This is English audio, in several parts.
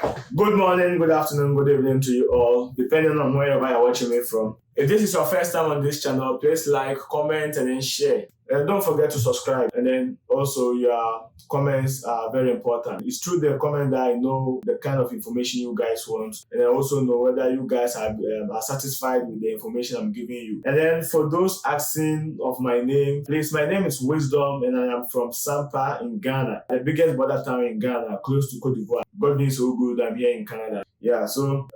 Good morning, good afternoon, good evening to you all, depending on wherever you're watching me from. If this is your first time on this channel, please like, comment, and then share. And don't forget to subscribe. And then also your comments are very important. It's through the comment that I know the kind of information you guys want. And I also know whether you guys are satisfied with the information I'm giving you. And then for those asking of my name, please, my name is Wisdom and I am from Sampa in Ghana, the biggest border town in Ghana, close to Cote d'Ivoire. God being so good, I'm here in Canada. Yeah, so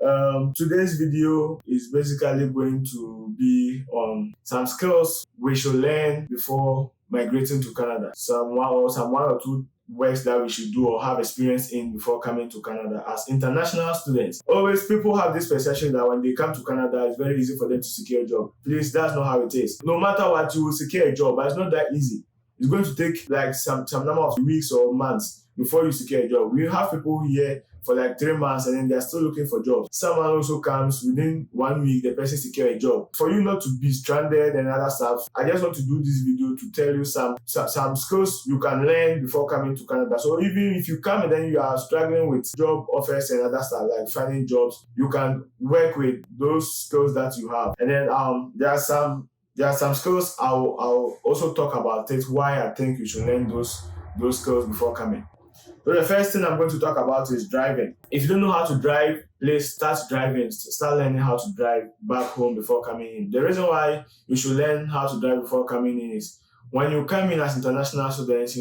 today's video is basically going to be on some skills we should learn before migrating to Canada. Some one or two works that we should do or have experience in before coming to Canada as international students. Always people have this perception that when they come to Canada, it's very easy for them to secure a job. Please, that's not how it is. No matter what, you will secure a job, but it's not that easy. It's going to take like some number of weeks or months before you secure a job. We have people here for like 3 months and then they're still looking for jobs. Someone also comes within 1 week, the person secure a job. For you not to be stranded and other stuff, I just want to do this video to tell you some skills you can learn before coming to Canada. So even if you come and then you are struggling with job offers and other stuff like finding jobs, you can work with those skills that you have. And then there are some skills I'll also talk about it, why I think you should learn those skills before coming. So the first thing I'm going to talk about is driving. If you don't know how to drive, please start driving. Start learning how to drive back home before coming in. The reason why you should learn how to drive before coming in is when you come in as international students,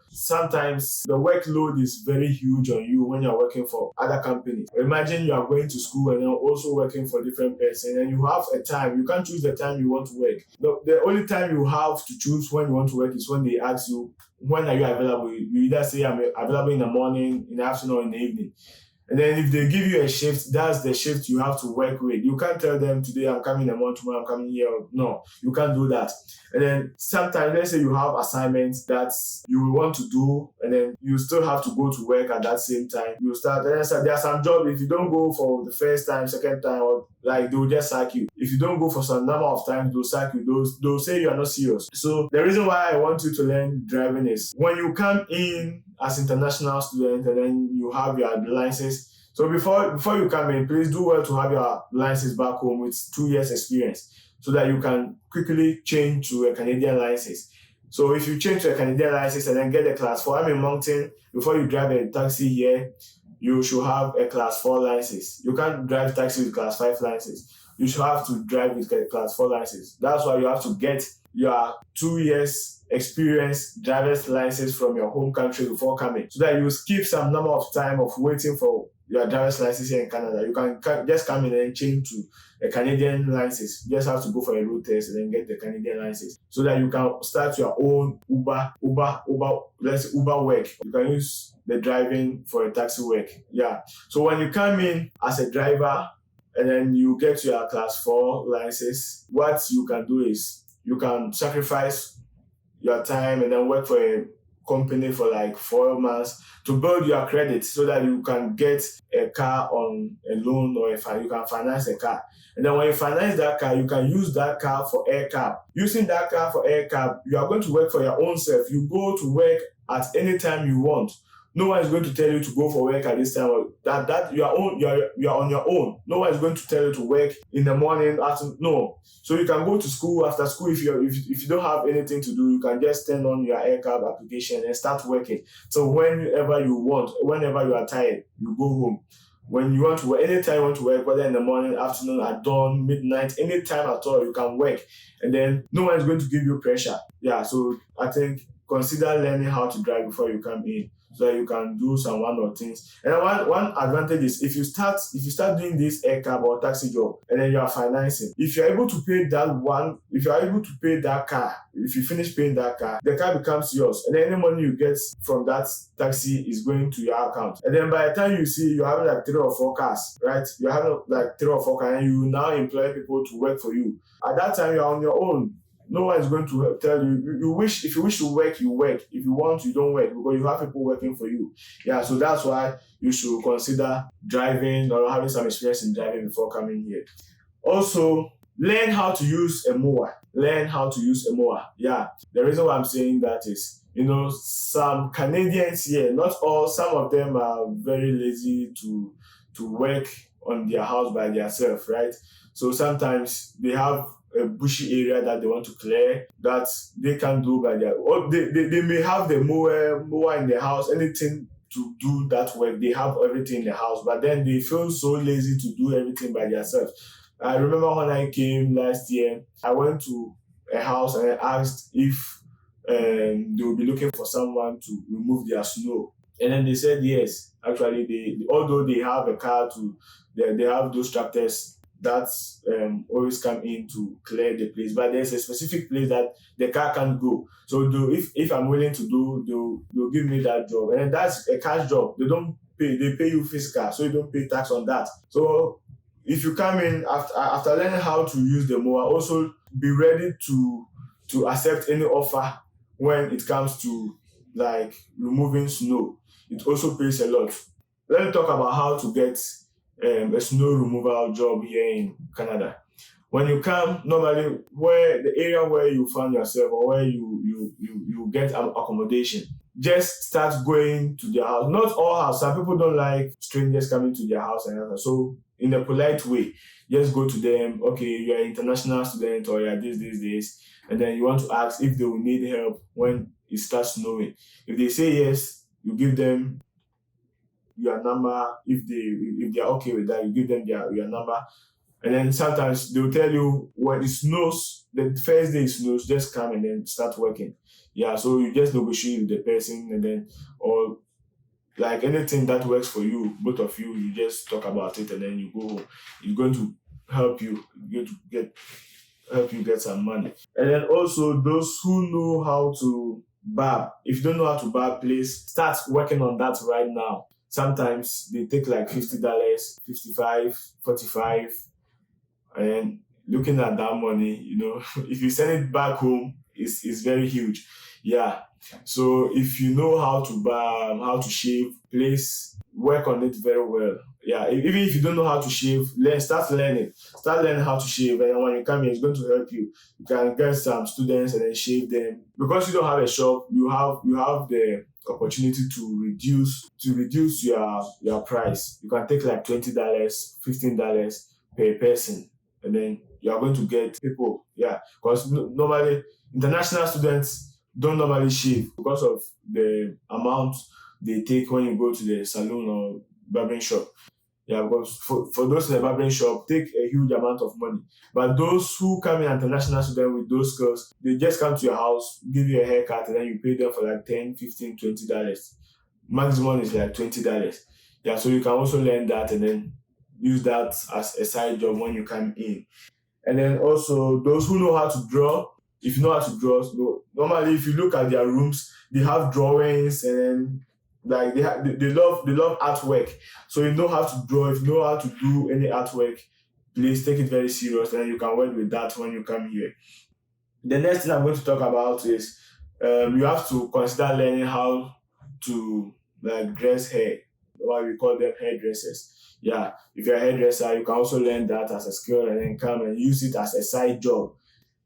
sometimes the workload is very huge on you when you're working for other companies. Imagine you are going to school and you're also working for different persons and you have a time. You can't choose the time you want to work. The only time you have to choose when you want to work is when they ask you, when are you available? You either say I'm available in the morning, in the afternoon, or in the evening. And then if they give you a shift, that's the shift you have to work with. You can't tell them today I'm coming in the morning, tomorrow I'm coming here. No, you can't do that. And then sometimes, let's say you have assignments that you will want to do, and then you still have to go to work at that same time. You start, and then there are some jobs, if you don't go for the first time, second time, or like they'll just sack you. If you don't go for some number of times, they'll sack you. They'll say you are not serious. So the reason why I want you to learn driving is when you come in as international student and then you have your license. So before you come in, please do well to have your license back home with 2 years experience so that you can quickly change to a Canadian license. So if you change to a Canadian license and then get a class 4, I'm in Moncton, before you drive a taxi here, you should have a class 4 license. You can't drive taxi with class 5 license. You should have to drive with a class 4 license. That's why you have to get your 2 years experience driver's license from your home country before coming, so that you skip some number of time of waiting for your driver's license here in Canada. You can just come in and change to a Canadian license. You just have to go for a road test and then get the Canadian license so that you can start your own Uber work. You can use the driving for a taxi work. Yeah. So when you come in as a driver and then you get your class 4 license, what you can do is you can sacrifice your time and then work for a company for like 4 months to build your credit so that you can get a car on a loan, or you can finance a car. And then when you finance that car, you can use that car for air cab. Using that car for air cab, you are going to work for your own self. You go to work at any time you want. No one is going to tell you to go for work at this time. That you are on your own. No one is going to tell you to work in the morning. No. So you can go to school after school. If you don't have anything to do, you can just turn on your air cab application and start working. So whenever you want, whenever you are tired, you go home. When you want to work, anytime you want to work, whether in the morning, afternoon, at dawn, midnight, anytime at all, you can work. And then no one is going to give you pressure. Yeah. So I think consider learning how to drive before you come in, so that you can do some one-off things. And one advantage is if you start doing this air cab or taxi job and then you are financing, if you're able to pay that car, if you finish paying that car, the car becomes yours. And then any money you get from that taxi is going to your account. And then by the time you see you're having like 3 or 4 cars, right? You're having like 3 or 4 cars and you now employ people to work for you. At that time, you're on your own. No one is going to tell you. If you wish to work, you work. If you want, you don't work, because you have people working for you. Yeah, so that's why you should consider driving or having some experience in driving before coming here. Also, learn how to use a mower. Yeah, the reason why I'm saying that is some Canadians here, not all, some of them are very lazy to work on their house by themselves, right? So sometimes they have a bushy area that they want to clear that they can do by their, or they may have the mower in the house, anything to do that work. They have everything in the house, but then they feel so lazy to do everything by themselves. I remember when I came last year, I went to a house and I asked if they will be looking for someone to remove their snow. And then they said yes. Actually, although they have a car they have those tractors that always come in to clear the place, but there's a specific place that the car can't go. So if I'm willing to do, they'll give me that job, and that's a cash job. They pay you physical, so you don't pay tax on that. So if you come in after learning how to use the mower, also be ready to accept any offer when it comes to like removing snow. It also pays a lot. Let me talk about how to get a snow removal job here in Canada. When you come, normally where the area where you find yourself or where you get accommodation, just start going to their house. Not all house. Some people don't like strangers coming to their house and all. So in a polite way, just go to them. Okay, you're an international student or you're this, and then you want to ask if they will need help when it starts snowing. If they say yes, you give them your number. If they are okay with that, you give them your number. And then sometimes they'll tell you when it snows, the first day it snows, just come and then start working. Yeah, so you just negotiate with the person and then, or like anything that works for you, both of you, you just talk about it and then you go home. It's going to help you, going to help you get some money. And then also those who know how to barb. If you don't know how to barb, please start working on that right now. Sometimes they take like $50, 55, 45, and looking at that money, if you send it back home, it's very huge. Yeah. So if you know how to barb, how to shave, please work on it very well. Yeah. Even if you don't know how to shave, start learning. Start learning how to shave, and when you come here, it's going to help you. You can get some students and then shave them. Because you don't have a shop, you have the opportunity to reduce your price. You can take like $20, $15 per person, and then you are going to get people. Yeah, because normally international students don't normally shave because of the amount they take when you go to the salon or barbering shop. Yeah, because for those in the barbering shop, take a huge amount of money. But those who come in international students with those skills, they just come to your house, give you a haircut, and then you pay them for like $10, $15, $20. Maximum is like $20. Yeah, so you can also learn that and then use that as a side job when you come in. And then also those who know how to draw, if you know how to draw, normally if you look at their rooms, they have drawings and then like they love artwork. So you know how to draw. If you know how to do any artwork, please take it very serious and you can work with that when you come here. The next thing I'm going to talk about is you have to consider learning how to like dress hair, what we call them hairdressers. Yeah, if you're a hairdresser, you can also learn that as a skill and then come and use it as a side job.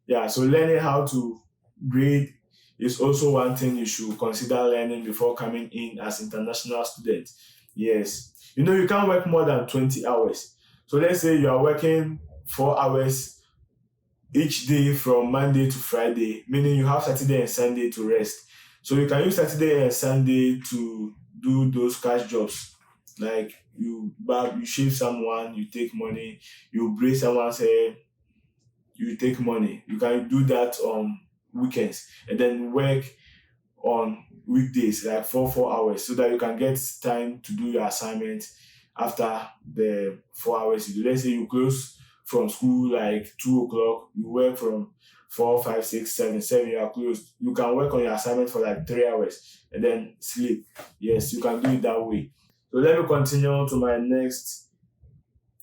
Yeah, so learning how to braid is also one thing you should consider learning before coming in as international student. Yes, you can't work more than 20 hours. So let's say you are working 4 hours each day from Monday to Friday, meaning you have Saturday and Sunday to rest. So you can use Saturday and Sunday to do those cash jobs. Like you shave someone, you take money, you braid someone's hair, you take money. You can do that on weekends and then work on weekdays, like 4 hours, so that you can get time to do your assignment after the 4 hours you do. Let's say you close from school like 2 o'clock, you work from 4, 5, 6, 7, 7, you are closed. You can work on your assignment for like 3 hours and then sleep. Yes, you can do it that way. So let me continue to my next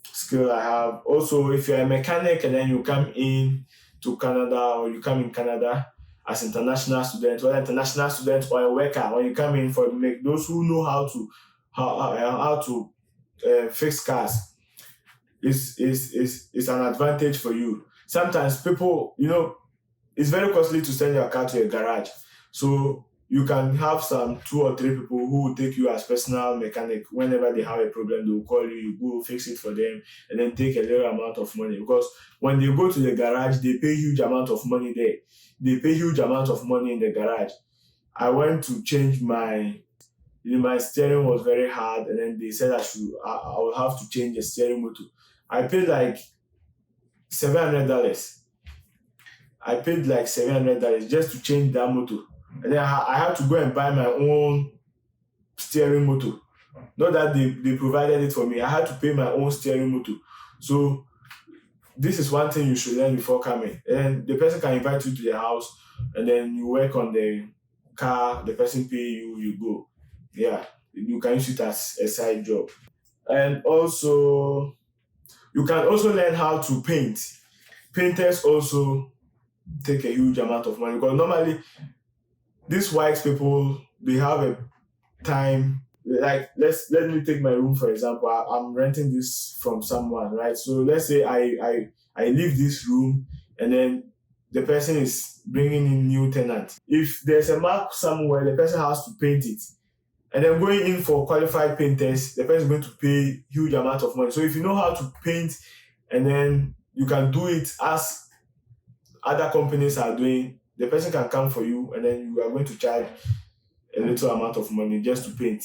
skill I have. Also, if you're a mechanic and then you come in to Canada or you come in Canada as international student, whether international student or a worker, when you come in for make those who know how to fix cars, is an advantage for you. Sometimes people, it's very costly to send your car to a garage. So you can have some 2 or 3 people who will take you as personal mechanic. Whenever they have a problem, they will call you, you go fix it for them, and then take a little amount of money. Because when they go to the garage, they pay huge amount of money there. They pay huge amount of money in the garage. I went to change my steering was very hard, and then they said I would have to change the steering motor. I paid like $700. I paid like $700 just to change that motor. And then I had to go and buy my own steering motor. Not that they provided it for me. I had to pay my own steering motor. So this is one thing you should learn before coming. And the person can invite you to their house, and then you work on the car, the person pay you, you go. Yeah, you can use it as a side job. And also, you can also learn how to paint. Painters also take a huge amount of money, because normally these white people, they have a time. Like, let me take my room for example. I'm renting this from someone, right? So let's say I leave this room, and then the person is bringing in new tenant. If there's a mark somewhere, the person has to paint it. And then going in for qualified painters, the person is going to pay huge amount of money. So if you know how to paint, and then you can do it as other companies are doing, the person can come for you, and then you are going to charge a little amount of money just to paint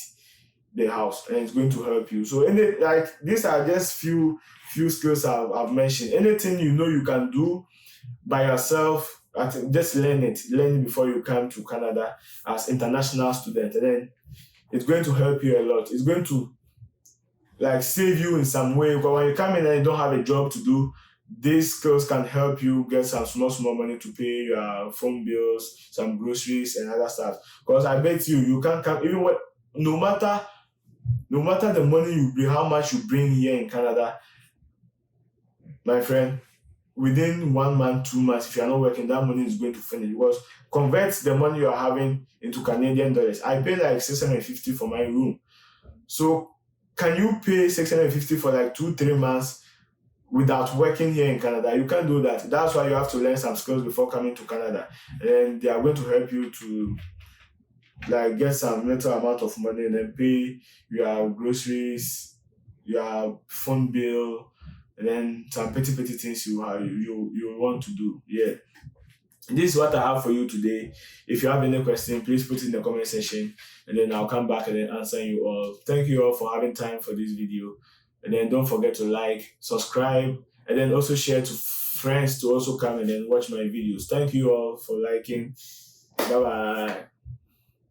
the house, and it's going to help you. So these are just few skills I've mentioned. Anything you know you can do by yourself, just learn it before you come to Canada as international student, and then it's going to help you a lot. It's going to save you in some way, because when you come in and you don't have a job to do, these skills can help you get some small money to pay your phone bills, some groceries, and other stuff. Because I bet you can't come, even what, no matter the money you bring, how much you bring here in Canada, my friend, within 1 month, 2 months, if you're not working, that money is going to finish. Because convert the money you're having into Canadian dollars. I pay like $650 for my room. So can you pay $650 for like 2-3 months without working here in Canada? You can't do that. That's why you have to learn some skills before coming to Canada. And they are going to help you to get some little amount of money, and then pay your groceries, your phone bill, and then some petty things you want to do. Yeah. This is what I have for you today. If you have any question, please put it in the comment section, and then I'll come back and then answer you all. Thank you all for having time for this video. And then don't forget to like, subscribe, and then also share to friends to also come and then watch my videos. Thank you all for liking. Bye-bye.